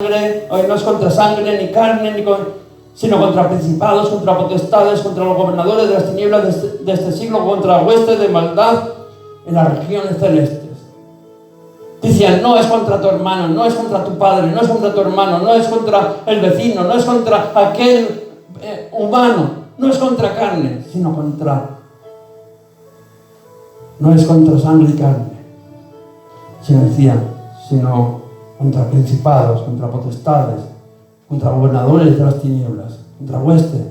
no es contra sangre ni carne, sino contra principados, contra potestades, contra los gobernadores de las tinieblas de este siglo, contra huestes de maldad en las regiones celestes. Decían, no es contra tu hermano, no es contra tu padre, no es contra tu hermano, no es contra el vecino, no es contra aquel humano, no es contra carne, sino no es contra sangre y carne, sino contra principados, contra potestades, contra gobernadores de las tinieblas, contra huestes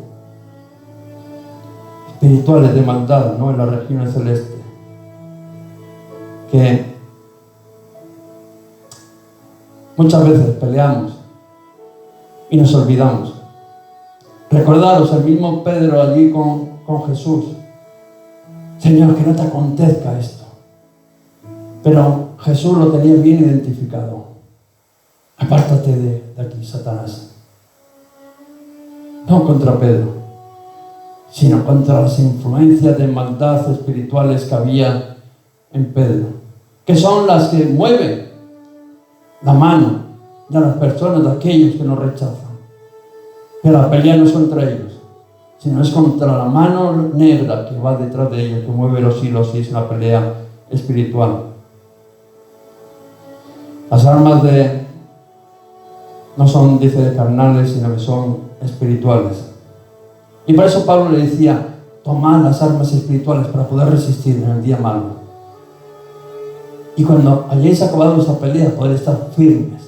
espirituales de maldad, ¿no?, en las regiones celestes. Que muchas veces peleamos y nos olvidamos. Recordaros el mismo Pedro allí con Jesús. Señor, que no te acontezca esto. Pero Jesús lo tenía bien identificado. Apártate de aquí, Satanás. No contra Pedro, sino contra las influencias de maldad espirituales que había en Pedro, que son las que mueven la mano de las personas, de aquellos que nos rechazan. Pero la pelea no es contra ellos, sino es contra la mano negra que va detrás de ellos, que mueve los hilos, y es una pelea espiritual. Las armas no son, dice, carnales, sino que son espirituales. Y por eso Pablo le decía, tomad las armas espirituales para poder resistir en el día malo. Y cuando hayáis acabado esa pelea, poder estar firmes.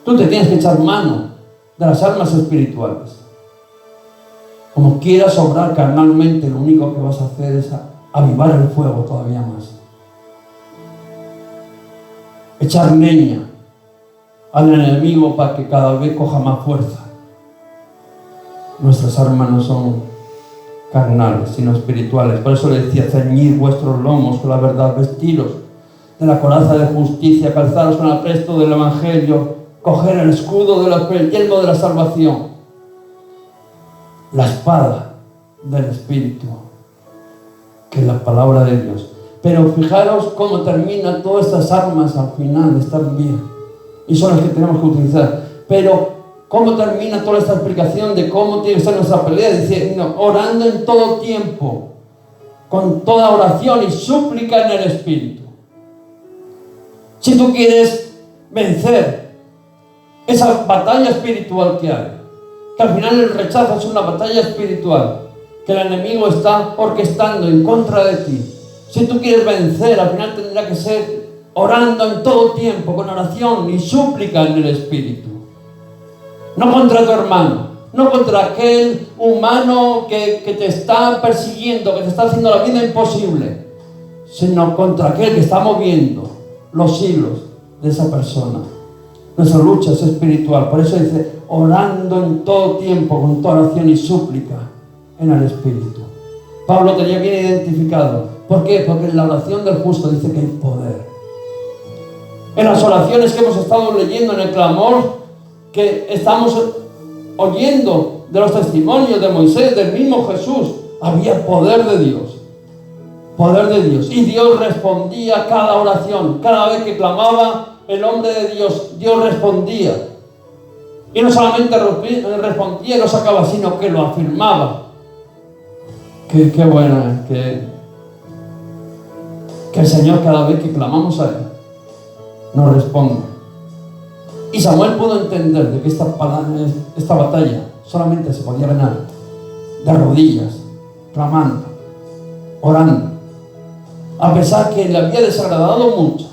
Tú te tienes que echar mano de las armas espirituales. Como quieras obrar carnalmente, lo único que vas a hacer es avivar el fuego todavía más. Echar leña al enemigo para que cada vez coja más fuerza. Nuestras armas no son carnales, sino espirituales. Por eso le decía, ceñid vuestros lomos con la verdad, vestiros de la coraza de justicia, calzaros con el apresto del evangelio, coger el escudo el yelmo de la salvación, la espada del Espíritu, que es la palabra de Dios. Pero fijaros cómo terminan todas estas armas al final, están bien, y son las que tenemos que utilizar. Pero cómo termina toda esta explicación de cómo tiene que ser nuestra pelea, diciendo, orando en todo tiempo, con toda oración y súplica en el Espíritu. Si tú quieres vencer esa batalla espiritual que hay, que al final el rechazo es una batalla espiritual, que el enemigo está orquestando en contra de ti. Si tú quieres vencer, al final tendrá que ser orando en todo tiempo, con oración y súplica en el Espíritu. No contra tu hermano, no contra aquel humano que te está persiguiendo, que te está haciendo la vida imposible, sino contra aquel que está moviendo los hilos de esa persona. Nuestra lucha es espiritual. Por eso dice, orando en todo tiempo, con toda oración y súplica en el Espíritu. Pablo tenía bien identificado. ¿Por qué? Porque en la oración del justo dice que hay poder. En las oraciones que hemos estado leyendo, en el clamor que estamos oyendo de los testimonios de Moisés, del mismo Jesús, había poder de Dios. Poder de Dios. Y Dios respondía a cada oración. Cada vez que clamaba el hombre de Dios, Dios respondía. Y no solamente respondía y lo sacaba, sino que lo afirmaba. Qué bueno es que el Señor, cada vez que clamamos a Él, nos responda. Y Samuel pudo entender de que esta batalla solamente se podía ganar de rodillas, clamando, orando, a pesar que le había desagradado mucho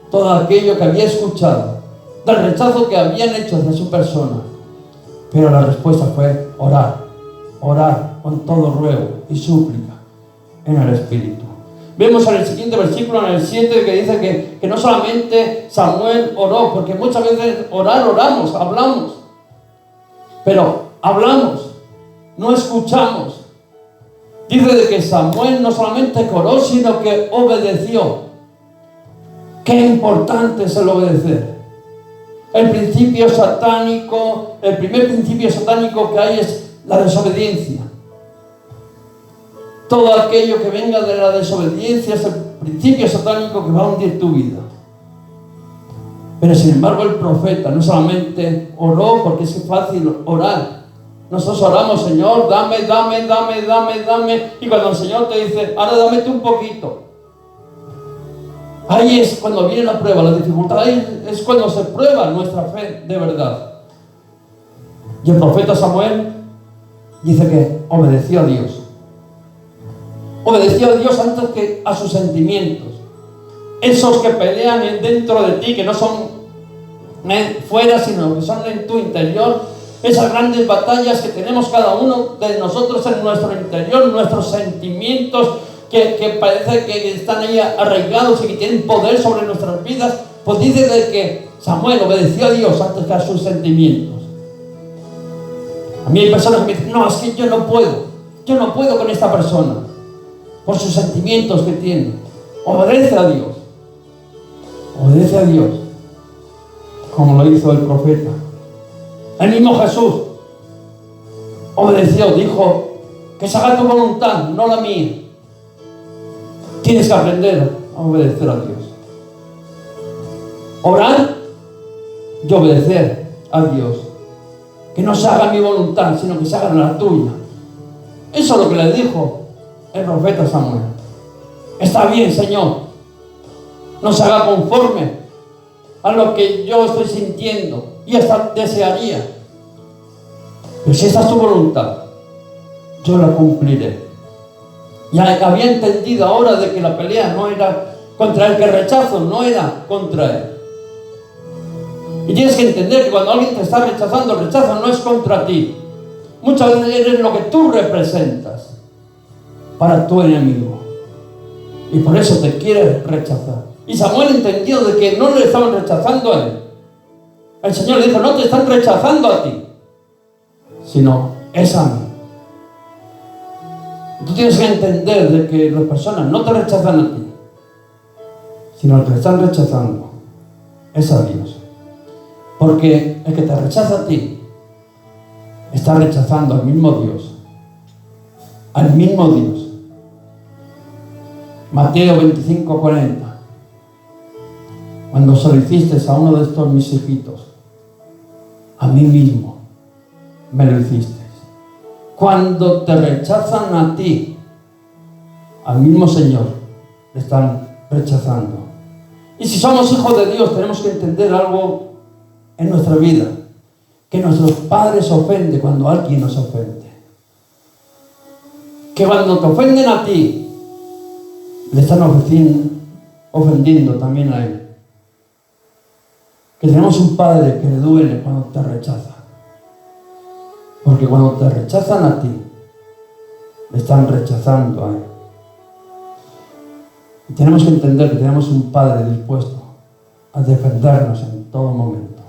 todo aquello que había escuchado, del rechazo que habían hecho hacia su persona. Pero la respuesta fue orar con todo ruego y súplica en el Espíritu. Vemos en el siguiente versículo, en el 7, que dice que no solamente Samuel oró, porque muchas veces oramos, hablamos, pero hablamos, no escuchamos. Dice de que Samuel no solamente oró, sino que obedeció. Qué importante es el obedecer. El primer principio satánico que hay es la desobediencia. Todo aquello que venga de la desobediencia es el principio satánico que va a hundir tu vida. Pero sin embargo el profeta no solamente oró porque es fácil orar. Nosotros oramos, Señor, dame. Y cuando el Señor te dice, ahora dame tú un poquito. Ahí es cuando viene la prueba, la dificultad. Ahí es cuando se prueba nuestra fe de verdad. Y el profeta Samuel dice que obedeció a Dios. Obedeció a Dios antes que a sus sentimientos. Esos que pelean dentro de ti, que no son fuera, sino que son en tu interior. Esas grandes batallas que tenemos cada uno de nosotros en nuestro interior, nuestros sentimientos que parece que están ahí arraigados y que tienen poder sobre nuestras vidas. Pues dice de que Samuel obedeció a Dios antes que a sus sentimientos. A mí hay personas que me dicen, no, es que yo no puedo con esta persona, por sus sentimientos que tiene. Obedece a Dios, como lo hizo el profeta. El mismo Jesús obedeció, dijo, que se haga tu voluntad, no la mía. Tienes que aprender a obedecer a Dios. Orar y obedecer a Dios. Que no se haga mi voluntad, sino que se haga la tuya. Eso es lo que le dijo el profeta Samuel. Está bien, Señor, no se haga conforme a lo que yo estoy sintiendo y hasta desearía. Pero si esa es tu voluntad, yo la cumpliré. Ya había entendido ahora de que la pelea no era contra el que rechazo, no era contra él. Y tienes que entender que cuando alguien te está rechazando, el rechazo no es contra ti. Muchas veces eres lo que tú representas para tu enemigo. Y por eso te quiere rechazar. Y Samuel entendió de que no le estaban rechazando a él. El Señor le dijo, no te están rechazando a ti, sino es a mí. Tú tienes que entender de que las personas no te rechazan a ti, sino el que te están rechazando es a Dios. Porque el que te rechaza a ti está rechazando al mismo Dios. Al mismo Dios. Mateo 25:40. Cuando se lo hiciste a uno de estos mis hijitos, a mí mismo me lo hiciste. Cuando te rechazan a ti, al mismo Señor le están rechazando. Y si somos hijos de Dios, tenemos que entender algo en nuestra vida, que nuestros padres ofenden cuando alguien nos ofende. Que cuando te ofenden a ti, le están ofendiendo también a él. Que tenemos un padre que le duele cuando te rechaza. Porque cuando te rechazan a ti, le están rechazando a él. Y tenemos que entender que tenemos un padre dispuesto a defendernos en todo momento.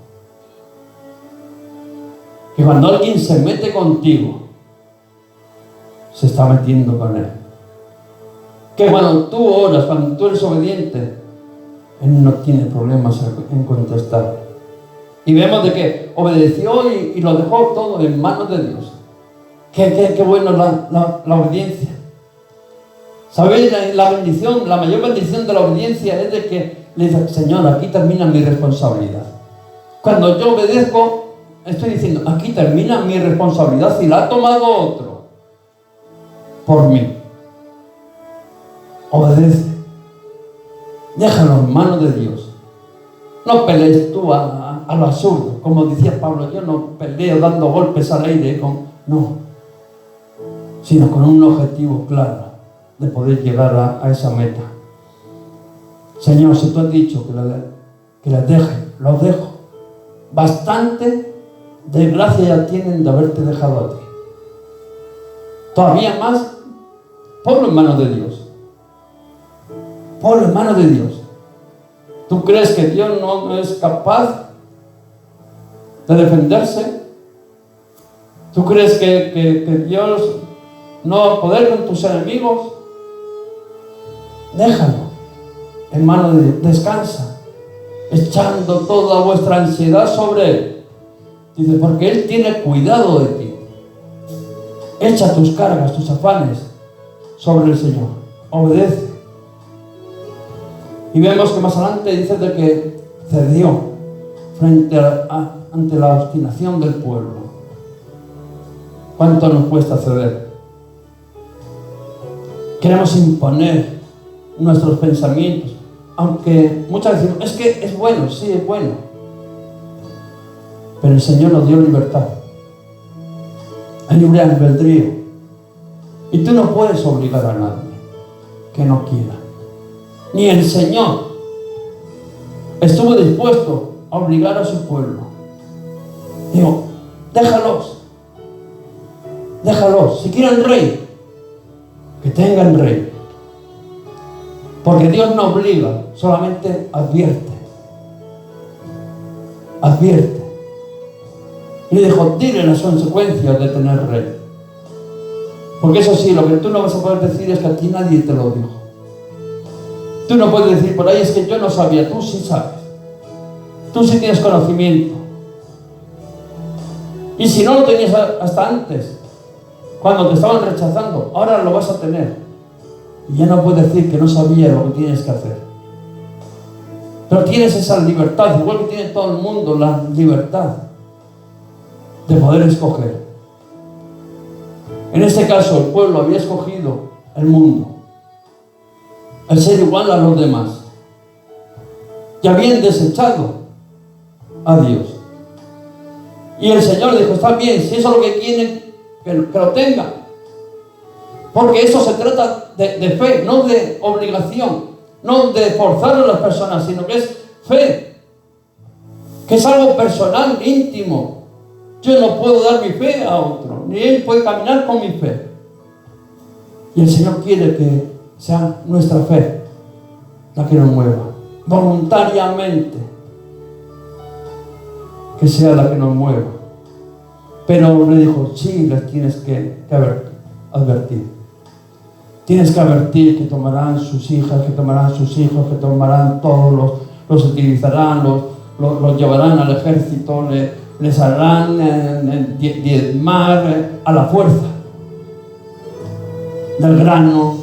Que cuando alguien se mete contigo, se está metiendo con él. Que cuando tú oras, cuando tú eres obediente, él no tiene problemas en contestar. Y vemos de que obedeció y lo dejó todo en manos de Dios. Qué bueno la obediencia. ¿Sabéis? La bendición, la mayor bendición de la obediencia es de que le dice, Señor, aquí termina mi responsabilidad. Cuando yo obedezco, estoy diciendo, aquí termina mi responsabilidad si la ha tomado otro por mí. Obedece. Déjalo en manos de Dios. No pelees tú a lo absurdo. Como decía Pablo, yo no peleo dando golpes al aire. No. Sino con un objetivo claro de poder llegar a esa meta. Señor, si tú has dicho que la deje, lo dejo. Bastante de gracia ya tienen de haberte dejado a ti. Todavía más, ponlo en manos de Dios. Ponlo en manos de Dios. ¿Tú crees que Dios no es capaz de defenderse? ¿Tú crees que Dios no va a poder con tus enemigos? Déjalo en manos de Dios. Descansa, echando toda vuestra ansiedad sobre Él. Dice, porque Él tiene cuidado de ti. Echa tus cargas, tus afanes sobre el Señor. Obedece. Y vemos que más adelante dice de que cedió ante la obstinación del pueblo. ¿Cuánto nos cuesta ceder? Queremos imponer nuestros pensamientos, aunque muchas veces decimos, es que es bueno, sí, es bueno. Pero el Señor nos dio libertad, el libre albedrío. Y tú no puedes obligar a nadie que no quiera. Ni el Señor estuvo dispuesto a obligar a su pueblo. Digo, déjalos. Si quieren rey, que tengan rey. Porque Dios no obliga, solamente advierte. Y le dijo, dile las consecuencias de tener rey. Porque eso sí, lo que tú no vas a poder decir es que a ti nadie te lo dijo. Tú no puedes decir por ahí, es que yo no sabía, tú sí sabes. Tú sí tienes conocimiento. Y si no lo tenías hasta antes, cuando te estaban rechazando, ahora lo vas a tener. Y ya no puedes decir que no sabía lo que tienes que hacer. Pero tienes esa libertad, igual que tiene todo el mundo la libertad de poder escoger. En este caso, el pueblo había escogido el mundo, el ser igual a los demás, y habían desechado a Dios. Y el Señor dijo, está bien, si eso es lo que quieren, que lo tengan. Porque eso se trata de fe, no de obligación, no de forzar a las personas, sino que es fe, que es algo personal, íntimo. Yo no puedo dar mi fe a otro, ni él puede caminar con mi fe. Y el Señor quiere que sea nuestra fe la que nos mueva, voluntariamente, que sea la que nos mueva. Pero le dijo, sí, les tienes que advertir. Tienes que advertir que tomarán sus hijas, que tomarán sus hijos, que tomarán todos, los utilizarán, los llevarán al ejército, les harán diezmar a la fuerza del grano,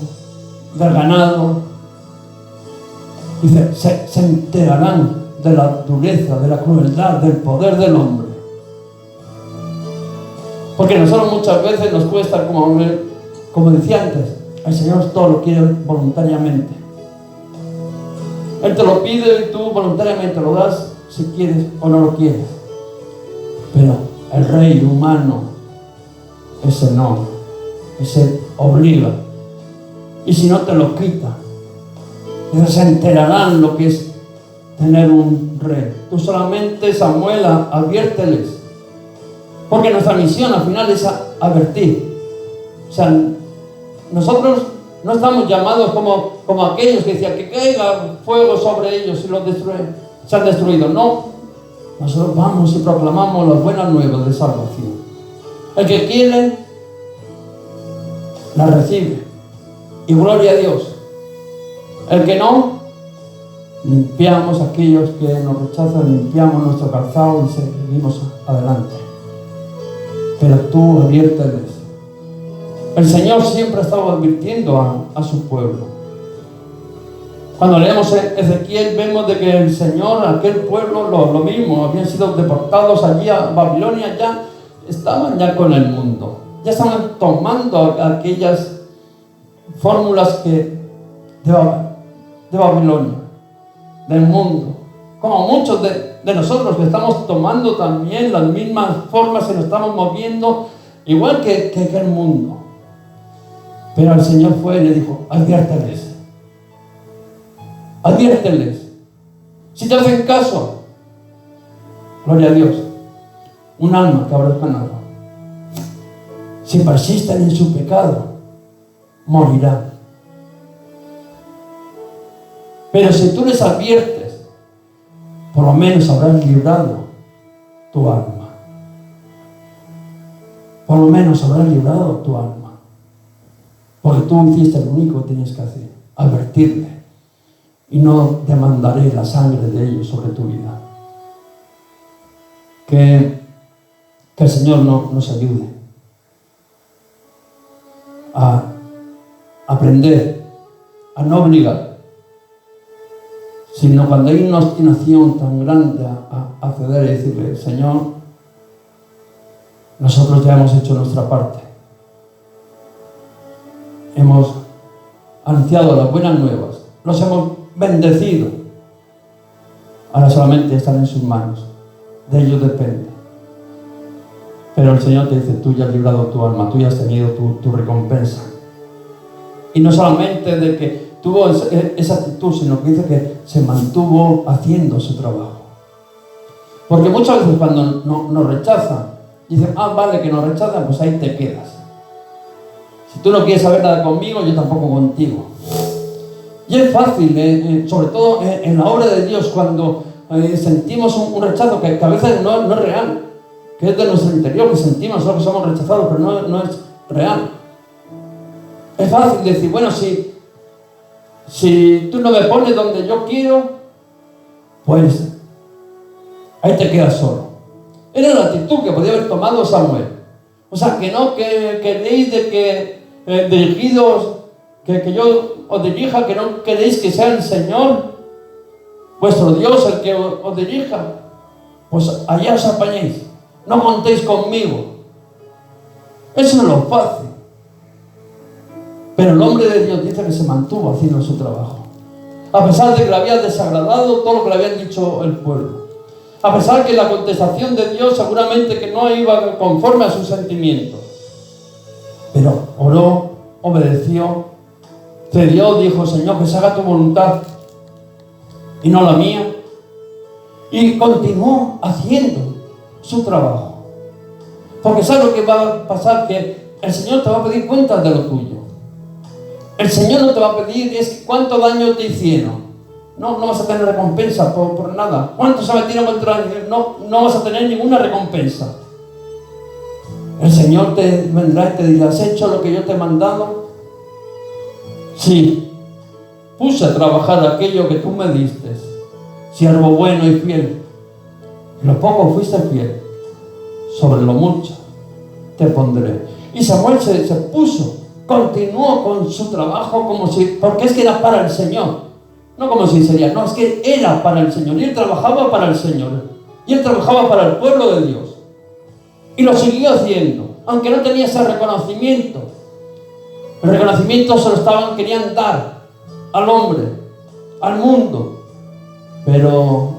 del ganado. Dice, se enterarán de la dureza, de la crueldad, del poder del hombre. Porque nosotros muchas veces nos cuesta, como decía antes, el Señor todo lo quiere voluntariamente. Él te lo pide y tú voluntariamente lo das si quieres o no lo quieres. Pero el rey humano, ese no, ese obliga. Y si no te lo quita, ellos se enterarán lo que es tener un rey. Tú solamente, Samuel, adviérteles. Porque nuestra misión al final es advertir. O sea, nosotros no estamos llamados como aquellos que decían que caiga fuego sobre ellos y los destruyen, se han destruido. No, nosotros vamos y proclamamos las buenas nuevas de salvación. El que quiere, la recibe. Y gloria a Dios. El que no, limpiamos a aquellos que nos rechazan, limpiamos nuestro calzado y seguimos adelante. Pero tú adviérteles. El Señor siempre ha estado advirtiendo a su pueblo. Cuando leemos Ezequiel vemos de que el Señor, aquel pueblo, lo mismo, habían sido deportados allí a Babilonia, ya estaban ya con el mundo. Ya estaban tomando aquellas fórmulas de Babilonia, del mundo. Como muchos de nosotros que estamos tomando también las mismas formas y nos estamos moviendo igual que el mundo. Pero el Señor fue y le dijo, adviérteles. Adviérteles. Si te hacen caso, gloria a Dios, un alma que habrás ganado. Si persisten en su pecado, morirá. Pero si tú les adviertes, por lo menos habrás librado tu alma. Por lo menos habrás librado tu alma. Porque tú hiciste lo único que tenías que hacer, advertirle. Y no demandaré la sangre de ellos sobre tu vida. Que el Señor nos ayude a aprender, a no obligar, sino cuando hay una obstinación tan grande a ceder y decirle, Señor, nosotros ya hemos hecho nuestra parte. Hemos anunciado las buenas nuevas, los hemos bendecido. Ahora solamente están en sus manos, de ellos depende. Pero el Señor te dice, tú ya has librado tu alma, tú ya has tenido tu recompensa. Y no solamente de que tuvo esa actitud, sino que dice que se mantuvo haciendo su trabajo. Porque muchas veces cuando nos rechazan, dicen, vale, que nos rechazan, pues ahí te quedas. Si tú no quieres saber nada conmigo, yo tampoco contigo. Y es fácil, sobre todo en la obra de Dios, cuando sentimos un rechazo que a veces no es real, que es de nuestro interior, que sentimos solo que somos rechazados, pero no es real. Es fácil decir, bueno, si tú no me pones donde yo quiero, pues ahí te quedas solo. Era la actitud que podía haber tomado Samuel. O sea, que no queréis de que dirigidos, que yo os dirija, que no queréis que sea el Señor, vuestro Dios, el que os dirija. Pues allá os apañéis. No contéis conmigo. Eso es lo fácil. Pero el hombre de Dios dice que se mantuvo haciendo su trabajo. A pesar de que le había desagradado todo lo que le habían dicho el pueblo. A pesar que la contestación de Dios seguramente que no iba conforme a sus sentimientos. Pero oró, obedeció, cedió, dijo, Señor, que se haga tu voluntad y no la mía. Y continuó haciendo su trabajo. Porque ¿sabes lo que va a pasar? Que el Señor te va a pedir cuentas de lo tuyo. El Señor no te va a pedir cuánto daño te hicieron. No vas a tener recompensa por nada. ¿Cuánto se metieron contra ti? No vas a tener ninguna recompensa. El Señor te vendrá y te dirá, ¿has hecho lo que yo te he mandado? Sí. Puse a trabajar aquello que tú me diste. Siervo bueno y fiel. En lo poco fuiste fiel. Sobre lo mucho te pondré. Y Samuel se puso. Continuó con su trabajo porque es que era para el Señor. No como si sería, no, es que era para el Señor. Y él trabajaba para el Señor. Y él trabajaba para el pueblo de Dios. Y lo siguió haciendo, aunque no tenía ese reconocimiento. El reconocimiento se lo querían dar al hombre, al mundo. Pero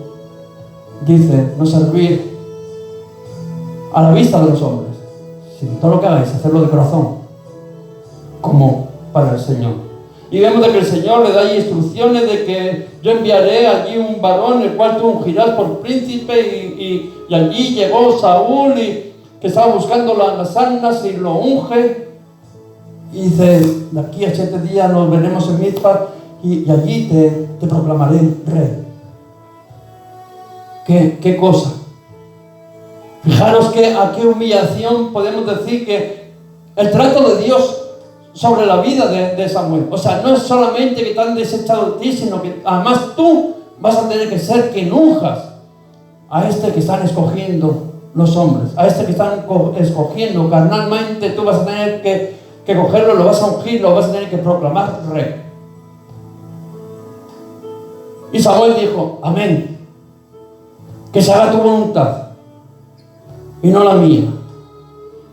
dice, no servir a la vista de los hombres, sino todo lo que hagáis, hacerlo de corazón, como para el Señor. Y vemos de que el Señor le da instrucciones de que yo enviaré allí un varón, el cual tú ungirás por príncipe, y allí llegó Saúl, y que estaba buscando las armas, y lo unge, y dice, de aquí a 7 días nos veremos en Mizpa, y allí te proclamaré rey. ¿Qué cosa? Fijaros a qué humillación podemos decir que el trato de Dios sobre la vida de Samuel. O sea, no es solamente que te han desechado de ti, sino que además tú vas a tener que ser quien unjas a este que están escogiendo los hombres, a este que están escogiendo carnalmente. Tú vas a tener que cogerlo, lo vas a ungir, lo vas a tener que proclamar rey. Y Samuel dijo, amén, que se haga tu voluntad y no la mía.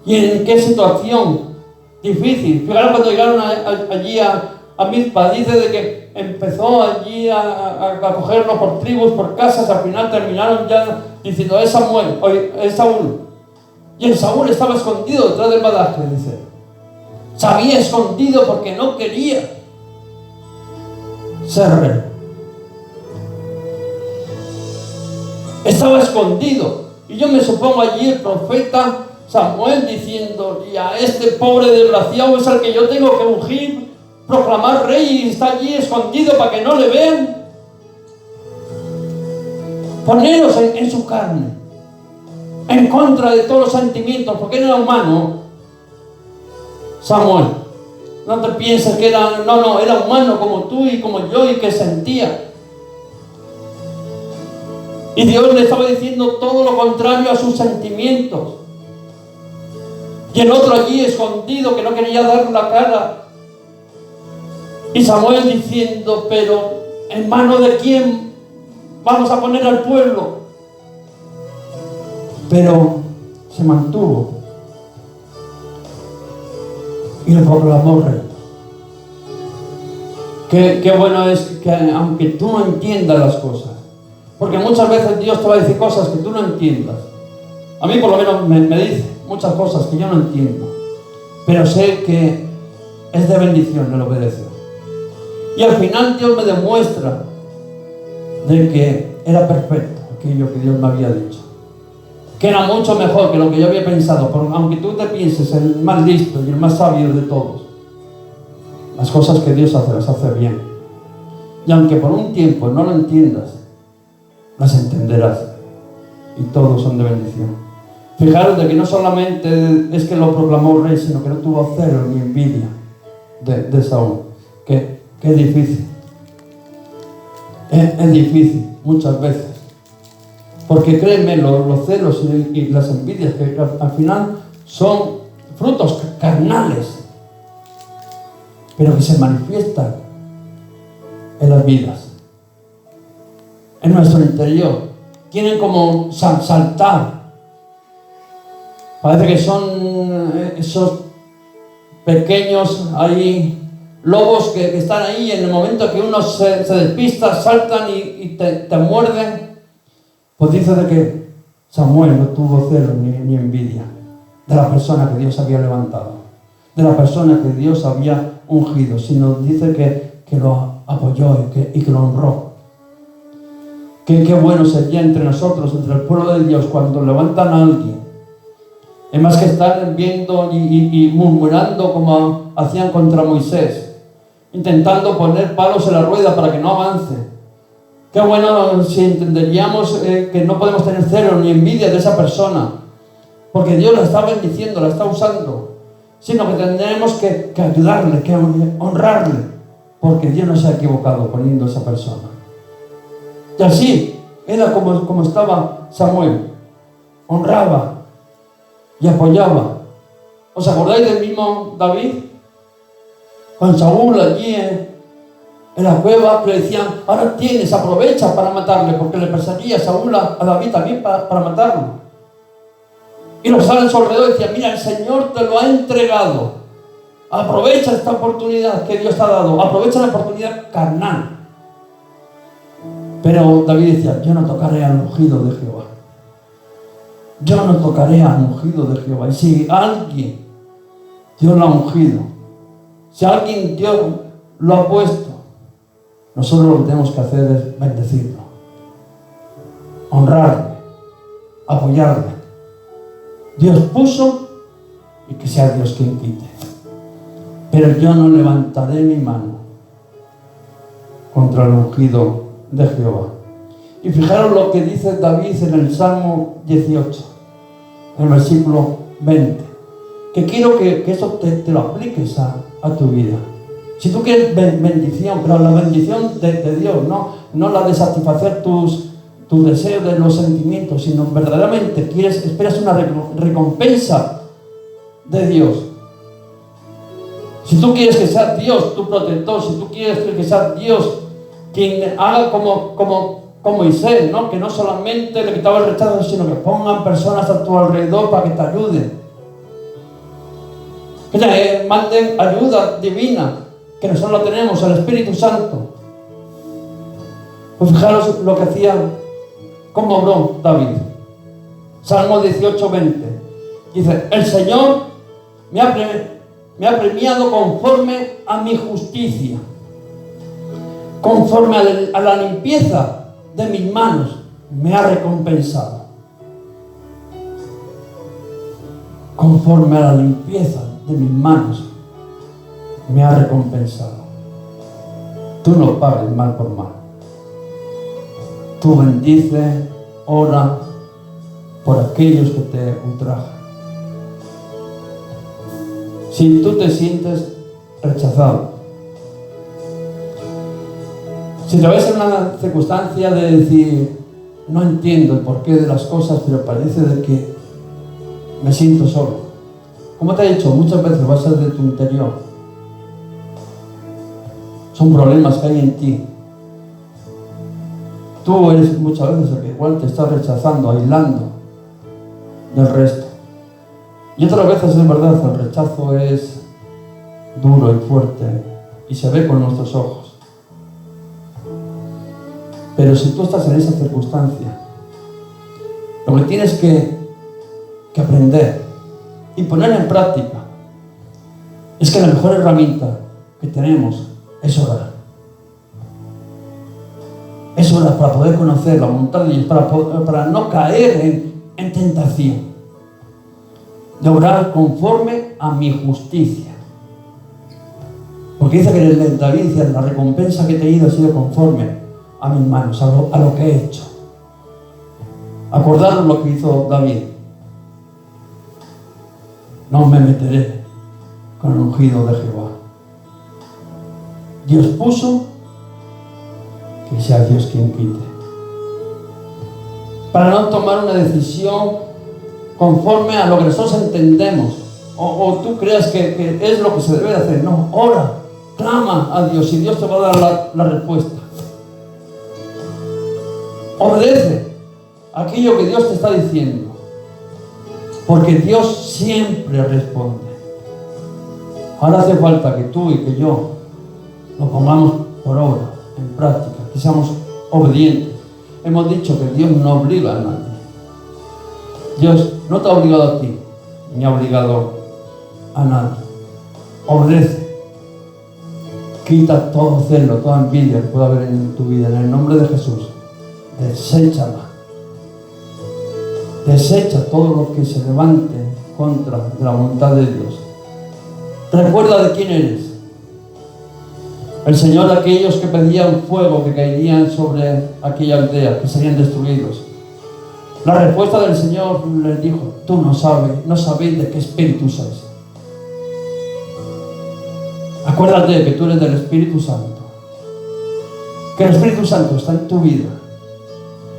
¿Y en qué situación difícil? Fijaros cuando llegaron allí a Mizpa, dice de que empezó allí a cogerlos por tribus, por casas, al final terminaron ya diciendo, es Samuel, es Saúl. Y el Saúl estaba escondido detrás del badaje, dice. Se había escondido porque no quería ser rey. Estaba escondido. Y yo me supongo allí el profeta Samuel diciendo, y a este pobre desgraciado es al que yo tengo que ungir, proclamar rey, y está allí escondido para que no le vean. Poneros en su carne, en contra de todos los sentimientos, porque él era humano. Samuel, no te pienses que era humano como tú y como yo, y que sentía. Y Dios le estaba diciendo todo lo contrario a sus sentimientos. Y el otro allí escondido que no quería dar la cara. Y Samuel diciendo, pero ¿en mano de quién vamos a poner al pueblo. Pero se mantuvo y le proclamó rey. Qué bueno es que aunque tú no entiendas las cosas, porque muchas veces Dios te va a decir cosas que tú no entiendas. A mí por lo menos me dice muchas cosas que yo no entiendo, pero sé que es de bendición el obedecer. Y al final Dios me demuestra de que era perfecto aquello que Dios me había dicho, que era mucho mejor que lo que yo había pensado, porque aunque tú te pienses el más listo y el más sabio de todos, las cosas que Dios hace, las hace bien. Y aunque por un tiempo no lo entiendas, las entenderás. Y todos son de bendición. Fijaros de que no solamente es que lo proclamó rey, sino que no tuvo celo ni envidia de Saúl. Que es difícil. Es difícil muchas veces. Porque créeme, los celos y las envidias que al final son frutos carnales, pero que se manifiestan en las vidas, en nuestro interior. Quieren como saltar. Parece que son esos pequeños ahí lobos que están ahí, y en el momento que uno se despista, saltan y te muerden. Pues dice de que Samuel no tuvo celo ni envidia de la persona que Dios había levantado, de la persona que Dios había ungido, sino dice que lo apoyó y que lo honró. Qué bueno sería entre nosotros, entre el pueblo de Dios, cuando levantan a alguien, es más que estar viendo y murmurando como hacían contra Moisés, intentando poner palos en la rueda para que no avance. Qué bueno si entenderíamos que no podemos tener celo ni envidia de esa persona, porque Dios la está bendiciendo, la está usando, sino que tendremos que ayudarle, que honrarle, porque Dios no se ha equivocado poniendo a esa persona. Y así era como estaba Samuel, honraba y apoyaba. ¿Os acordáis del mismo David? Con Saúl allí en la cueva, que le decían, ahora tienes, aprovecha para matarle, porque le perseguía Saúl a David también para matarlo. Y los estaban a su alrededor y decían, mira, el Señor te lo ha entregado, aprovecha esta oportunidad que Dios te ha dado, aprovecha la oportunidad carnal. Pero David decía, yo no tocaré al ungido de Jehová, yo no tocaré al ungido de Jehová. Y si alguien Dios lo ha ungido, si alguien Dios lo ha puesto, nosotros lo que tenemos que hacer es bendecirlo, honrarle, apoyarle. Dios puso y que sea Dios quien quite. Pero yo no levantaré mi mano contra el ungido de Jehová. Y fijaros lo que dice David en el Salmo 18, en el versículo 20, que quiero que eso te lo apliques a tu vida. Si tú quieres bendición, pero la bendición de Dios, no la de satisfacer tus deseos de los sentimientos, sino verdaderamente esperas una recompensa de Dios. Si tú quieres que sea Dios tu protector, si tú quieres que sea Dios quien haga como Moisés, ¿no? Que no solamente le quitaba el rechazo, sino que pongan personas a tu alrededor para que te ayuden, que te manden ayuda divina, que nosotros la tenemos, el Espíritu Santo. Pues fijaros lo que hacía, cómo obró David. Salmo 18, 20. Dice, el Señor me ha premiado conforme a mi justicia, conforme a la limpieza de mis manos me ha recompensado. Conforme a la limpieza de mis manos me ha recompensado. Tú no pagues mal por mal. Tú bendice, ora por aquellos que te ultrajan. Si tú te sientes rechazado, si te ves en una circunstancia de decir, no entiendo el porqué de las cosas, pero parece de que me siento solo. Como te he dicho, muchas veces va a ser de tu interior. Son problemas que hay en ti. Tú eres muchas veces el que igual te está rechazando, aislando del resto. Y otras veces es verdad, el rechazo es duro y fuerte y se ve con nuestros ojos. Pero si tú estás en esa circunstancia, lo que tienes que aprender y poner en práctica es que la mejor herramienta que tenemos es orar. Es orar para poder conocer la voluntad de Dios, para no caer en tentación. De orar conforme a mi justicia. Porque dice que David dice, la recompensa que te he ido ha sido conforme a mis manos, a lo que he hecho. Acordaros lo que hizo David. No me meteré con el ungido de Jehová. Dios puso, que sea Dios quien quite. Para no tomar una decisión conforme a lo que nosotros entendemos o tú creas que es lo que se debe hacer. No, ora, clama a Dios y Dios te va a dar la respuesta. Obedece aquello que Dios te está diciendo, porque Dios siempre responde. Ahora hace falta que tú y que yo lo pongamos por obra, en práctica, que seamos obedientes. Hemos dicho que Dios no obliga a nadie. Dios no te ha obligado a ti, ni ha obligado a nadie. Obedece. Quita todo celo, toda envidia que pueda haber en tu vida. En el nombre de Jesús, deséchala. Desecha todo lo que se levante contra de la voluntad de Dios. Recuerda de quién eres. El Señor de aquellos que pedían fuego, que caerían sobre aquella aldea, que serían destruidos. La respuesta del Señor les dijo, tú no sabéis de qué espíritu sois. Acuérdate que tú eres del Espíritu Santo. Que el Espíritu Santo está en tu vida.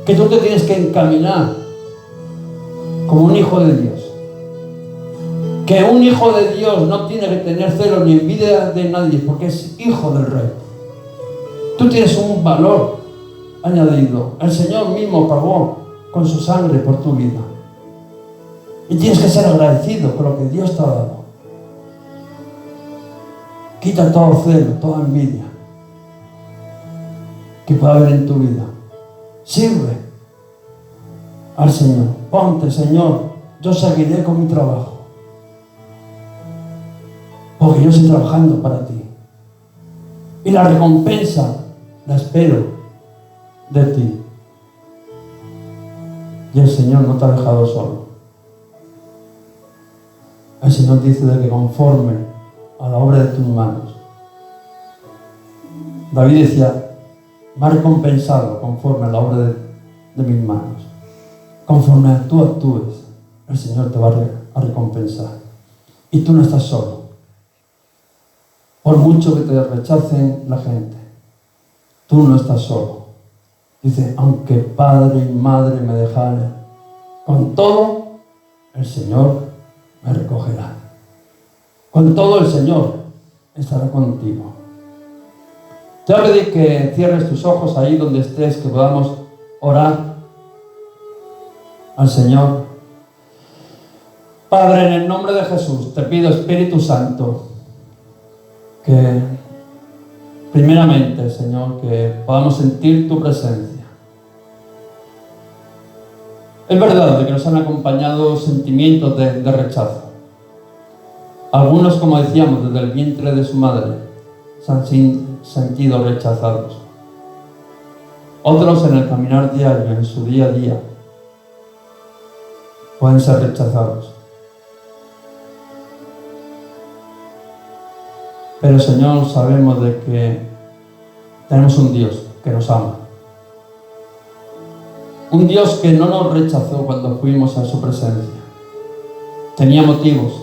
Que tú te tienes que encaminar como un hijo de Dios. Que un hijo de Dios no tiene que tener celo ni envidia de nadie, porque es hijo del Rey. Tú tienes un valor añadido. El Señor mismo pagó con su sangre por tu vida. Y tienes que ser agradecido con lo que Dios te ha dado. Quita todo celo, toda envidia que pueda haber en tu vida. Sirve al Señor. Ponte, Señor, yo seguiré con mi trabajo. Porque yo estoy trabajando para ti. Y la recompensa la espero de ti. Y el Señor no te ha dejado solo. El Señor dice de que conforme a la obra de tus manos. David decía, me ha recompensado conforme a la obra de mis manos. Conforme tú actúes, el Señor te va a recompensar. Y tú no estás solo. Por mucho que te rechacen la gente, tú no estás solo. Dice, aunque padre y madre me dejaren, con todo el Señor me recogerá. Con todo el Señor estará contigo. Te voy a pedir que cierres tus ojos ahí donde estés, que podamos orar al Señor. Padre, en el nombre de Jesús, te pido, Espíritu Santo, que primeramente, Señor, que podamos sentir tu presencia. Es verdad de que nos han acompañado sentimientos de rechazo. Algunos, como decíamos, desde el vientre de su madre se han sentido rechazados. Otros en el caminar diario, en su día a día, pueden ser rechazados. Pero, Señor, sabemos de que tenemos un Dios que nos ama. Un Dios que no nos rechazó cuando fuimos a su presencia. Tenía motivos.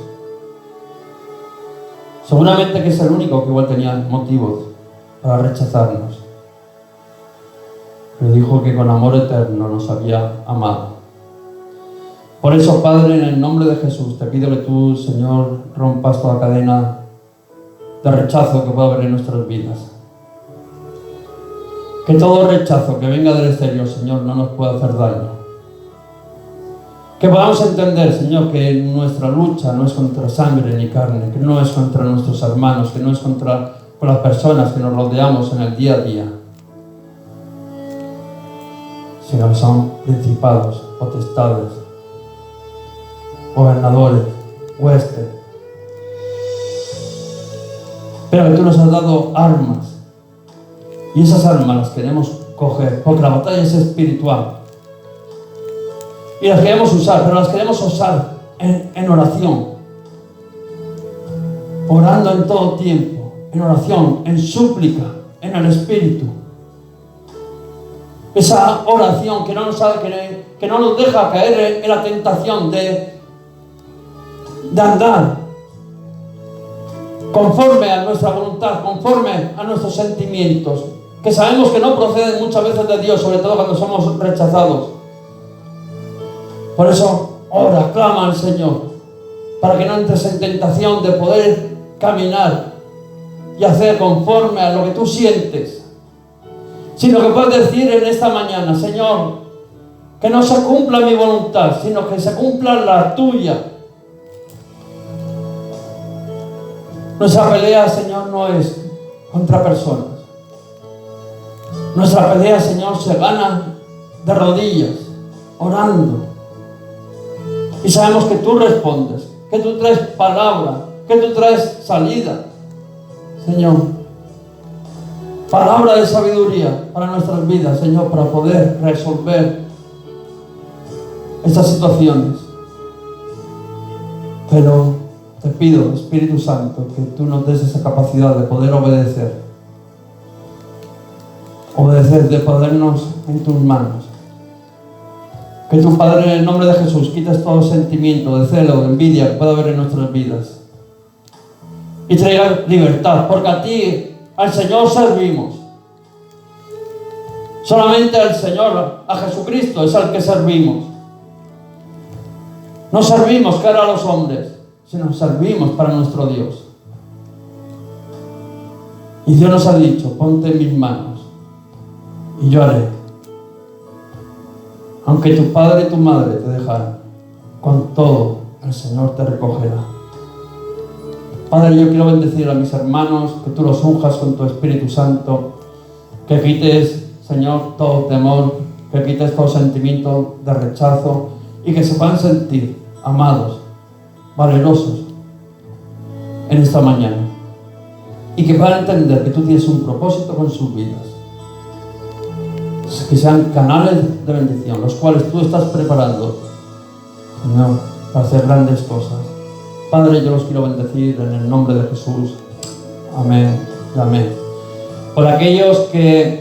Seguramente que es el único que igual tenía motivos para rechazarnos. Pero dijo que con amor eterno nos había amado. Por eso, Padre, en el nombre de Jesús, te pido que tú, Señor, rompas toda cadena de rechazo que pueda haber en nuestras vidas. Que todo rechazo que venga del exterior, Señor, no nos pueda hacer daño. Que podamos entender, Señor, que nuestra lucha no es contra sangre ni carne, que no es contra nuestros hermanos, que no es con las personas que nos rodeamos en el día a día, sino que son principados, potestades, gobernadores, huestes. Pero que tú nos has dado armas, y esas armas las queremos coger, porque la batalla es espiritual. Y las queremos usar, pero las queremos usar en oración. Orando en todo tiempo, en oración, en súplica, en el Espíritu. Esa oración que no nos deja caer en la tentación de andar conforme a nuestra voluntad, conforme a nuestros sentimientos, que sabemos que no proceden muchas veces de Dios, sobre todo cuando somos rechazados. Por eso, ora, clama al Señor, para que no entres en tentación de poder caminar y hacer conforme a lo que tú sientes, sino que puedes decir en esta mañana: Señor, que no se cumpla mi voluntad, sino que se cumpla la tuya. Nuestra pelea, Señor, no es contra personas. Nuestra pelea, Señor, se gana de rodillas, orando. Y sabemos que tú respondes, que tú traes palabra, que tú traes salida, Señor. Palabra de sabiduría para nuestras vidas, Señor, para poder resolver estas situaciones. Pero te pido, Espíritu Santo, que tú nos des esa capacidad de poder obedecer, de ponernos en tus manos. Que tu Padre, en el nombre de Jesús, quites todo sentimiento de celo, de envidia que pueda haber en nuestras vidas y traiga libertad, porque a ti, al Señor, servimos. Solamente al Señor, a Jesucristo, es al que servimos. No servimos cara a los hombres, sino servimos para nuestro Dios. Y Dios nos ha dicho: ponte en mis manos y yo haré. Aunque tu padre y tu madre te dejaran, con todo el Señor te recogerá. Padre, yo quiero bendecir a mis hermanos, que tú los unjas con tu Espíritu Santo, que quites, Señor, todo temor, que quites todo sentimiento de rechazo y que se puedan sentir amados, valerosos en esta mañana, y que puedan entender que tú tienes un propósito con sus vidas, que sean canales de bendición, los cuales tú estás preparando, Señor, para hacer grandes cosas. Padre, yo los quiero bendecir en el nombre de Jesús. Amén y amén. Por aquellos que